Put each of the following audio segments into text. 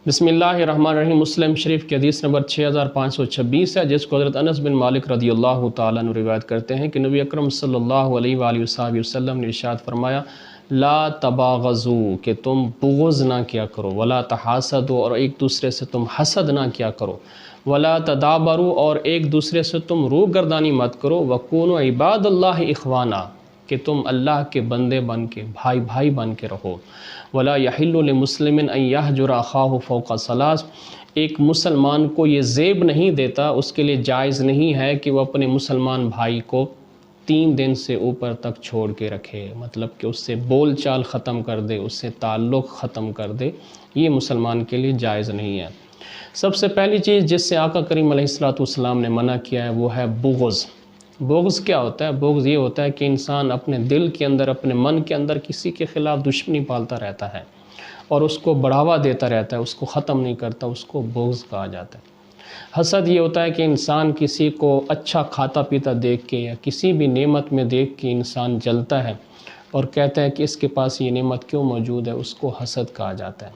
बिस्मिल्लाहिर्रहमानिर्रहीम। मुस्लिम शरीफ की हदीस नंबर 6526 है, जिसको हज़रत अनस बिन मालिक रदियल्लाहु ताला अन्हु रिवायत करते हैं कि नबी अकरम सल्लल्लाहु अलैहि वसल्लम ने इरशाद फरमाया, ला तबागज़ू, कि तुम बुग़्ज़ ना किया करो, वला तहासदू, और एक दूसरे से तुम हसद ना किया करो, वला तदाबरू, और एक दूसरे से तुम रूगर्दानी मत करो, वकूनु इबादल्लाहि इख़वाना, कि तुम अल्लाह के बंदे बन के भाई भाई बन के रहो। वला यहिल्लु लिमुस्लिमिन अन यहजुरा अखाहु फौqa सलास, एक मुसलमान को ये ज़ेब नहीं देता, उसके लिए जायज़ नहीं है कि वो अपने मुसलमान भाई को 3 दिन से ऊपर तक छोड़ के रखे, मतलब कि उससे बोल चाल ख़त्म कर दे, उससे ताल्लुक़ ख़त्म कर दे, ये मुसलमान के लिए जायज़ नहीं है। सबसे पहली चीज़ जिससे आका करीम अलैहिस्सलातु वस्सलाम ने मना किया है वो है बुग़्ज़। बुग़्ज़ क्या होता है? बुग़्ज़ ये होता है कि इंसान अपने दिल के अंदर, अपने मन के अंदर किसी के ख़िलाफ़ दुश्मनी पालता रहता है और उसको बढ़ावा देता रहता है, उसको ख़त्म नहीं करता, उसको बुग़्ज़ कहा जाता है। हसद ये होता है कि इंसान किसी को अच्छा खाता पीता देख के या किसी भी नेमत में देख के इंसान जलता है और कहता है कि इसके पास ये नेमत क्यों मौजूद है, उसको हसद कहा जाता है।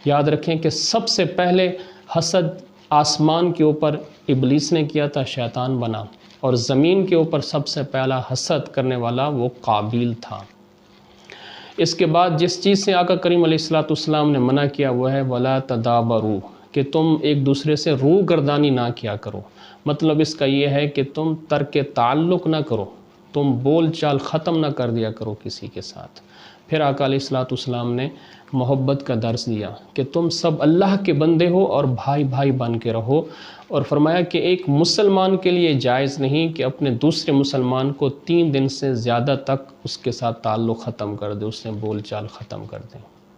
याद रखें कि सबसे पहले हसद आसमान के ऊपर इब्लीस ने किया था, शैतान बना, और ज़मीन के ऊपर सबसे पहला हसद करने वाला वो काबिल था। इसके बाद जिस चीज़ से आका करीम अलैहिस्सलातु वस्सलाम ने मना किया वो है वला तदाबरू, कि तुम एक दूसरे से रूगर्दानी ना किया करो। मतलब इसका ये है कि तुम तर्क ताल्लुक़ ना करो, तुम बोल चाल ख़त्म ना कर दिया करो किसी के साथ। फिर आका अलैहिस्सलातु वस्सलाम ने मोहब्बत का दर्स दिया कि तुम सब अल्लाह के बंदे हो और भाई भाई बन के रहो, और फरमाया कि एक मुसलमान के लिए जायज़ नहीं कि अपने दूसरे मुसलमान को 3 दिन से ज़्यादा तक उसके साथ ताल्लुक़ ख़त्म कर दे, उससे बोल चाल ख़त्म कर दें।